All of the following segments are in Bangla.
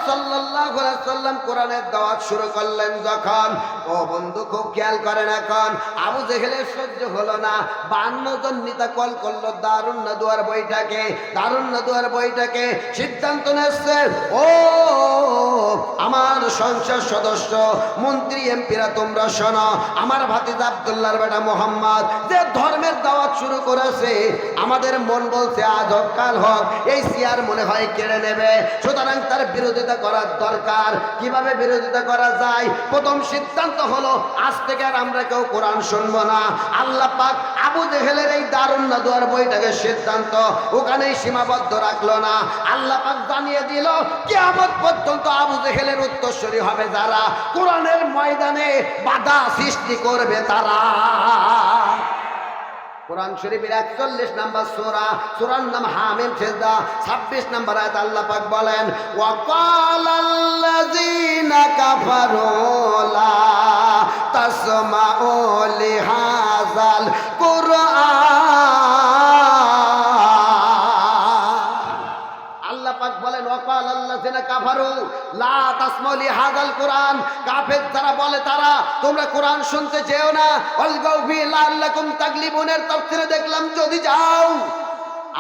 সাল্লাল্লাহু আলাইহি ওয়াসাল্লাম কোরআনের দাওয়াত শুরু করলেন যখন, ও বন্ধু খুব খেয়াল করেন, এখন আবু জেহেলের সহ্য হলো না। 52 জন নেতা কল করলো দারুন নাদুয়ার বইটাকে সিদ্ধান্ত নিচ্ছে, ও আমার সংসদ সদস্য মন্ত্রী এমপিরা তোমরা শোনো, আমার ভাতিজা আব্দুল্লাহর বেটা মোহাম্মদ যে ধর্মের দাওয়াত শুরু করেছে, আমাদের মন বলছে আজ হোক কাল হোক এই চেয়ার মনে হয় কেড়ে নেবে, সুতরাং তার বিরোধিতা করার দরকার। কিভাবে বিরোধিতা করা যায়? প্রথম সিদ্ধান্ত হলো আজ থেকে আর আমরা কেউ কোরআন শুনবো না। আল্লাহ পাক আবু জেহেলের এই দারুন নাদুয়ার বইটাকে সিদ্ধান্ত ওখানেই সীমাবদ্ধ রাখলো না। আল্লাহ পাক জানিয়ে দিল কিয়ামত পর্যন্ত আবু জেহেলের উত্তরসূরি হবে যারা, কোরআনের ময়দানে বাধা সৃষ্টি করবে তারা। কোরআন শরীফের 41 নম্বর সূরা, সূরার নাম হামিম সেজদা, 26 নম্বর আয়াত আল্লাহ পাক বলেন, ওয়াকালাল্লাযীনা কাফারু লা তাসমাউ লিহাযাল কুরআন। আল্লাহ পাক বলেন ওয়াকালাল্লাযীনা কাফারু লা তাসমাউ লিহাযাল কুরআন, কাফের যারা বলে তারা তোমরা কোরআন শুনতে যেও না। অলগাউ ফি লাআল্লাকুম তাগলিবুনের তাফসীরে দেখলাম যদি যাও,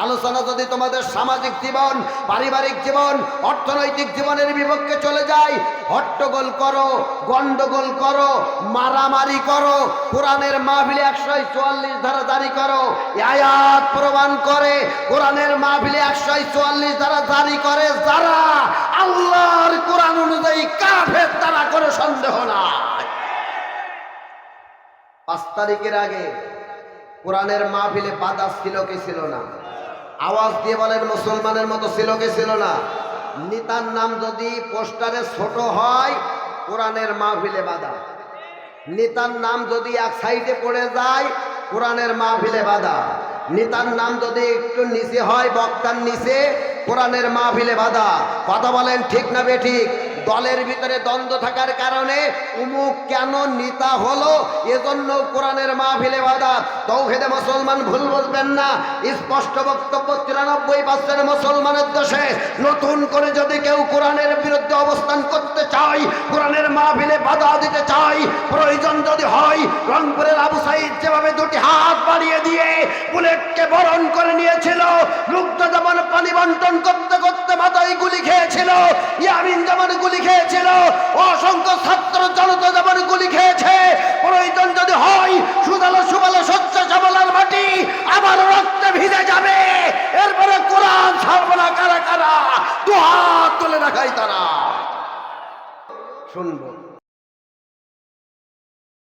আলোচনা যদি তোমাদের সামাজিক জীবন, পারিবারিক জীবন, অর্থনৈতিক জীবনের বিপক্ষে চলে যায়, হট্টগোল করো, গন্ডগোল করো, মারামারি করো, কোরআনের মাহফিলে 144 ধারা জারি করো, আয়াত প্রমাণ করে কোরআনের মাহফিলে 144 ধারা জারি করে যারা, আল্লাহর কোরআন অনুযায়ী কাফের তারা কোনো সন্দেহ নাই। 5 তারিখের আগে কোরআনের মাহফিলে বাধা ছিল কি ছিল না? আওয়াজ দিয়ে বলেন মুসলমানের মতো ছিল কি ছিল না? নেতার নাম যদি পোস্টারে ছোট হয় কোরআনের মাহফিলে বাধা, নেতার নাম যদি এক সাইডে পড়ে যায় কোরআনের মাহফিলে বাধা, নেতার নাম যদি একটু নিচে হয় বক্তার নিচে কোরআনের মাহফিলে বাধা। কথা বলেন ঠিক না বেঠিক? দলের ভিতরে দ্বন্দ্ব থাকার কারণে উমুক কেন নেতা হলো এজন্য কোরআনের মাহফিলে বাধা। তৌহিদে মুসলমান ভুল বলবেন না, স্পষ্ট বক্তব্য 93% মুসলমানের দেশে নতুন করে যদি কেউ কোরআনের বিরুদ্ধে অবস্থান করতে চায়, কোরআনের মাহফিলে বাধা দিতে চায়, প্রয়োজন যদি হয় রংপুরের আবু সাইদ যেভাবে 2টি হাত বাড়িয়ে দিয়ে বুলেটকে বরণ করে নিয়েছিল, মুগ্ধা যেমন পানি বন্টন করতে করতে মাথায় গুলি খেয়েছিল, ইয়ামিন যেমন গুলি খেয়েছিল, অসংখ্য ছাত্র জনতা যেমন গুলি খেয়েছে, প্রয়োজন যদি হয় সুদালো সুবালো স্বচ্ছ চাবলার মাটি আবার রক্তে ভিজে যাবে, এরপরে কোরআন ছাড়বো না কারা কারা 2 হাত তুলে রাখাই তারা শুনবো।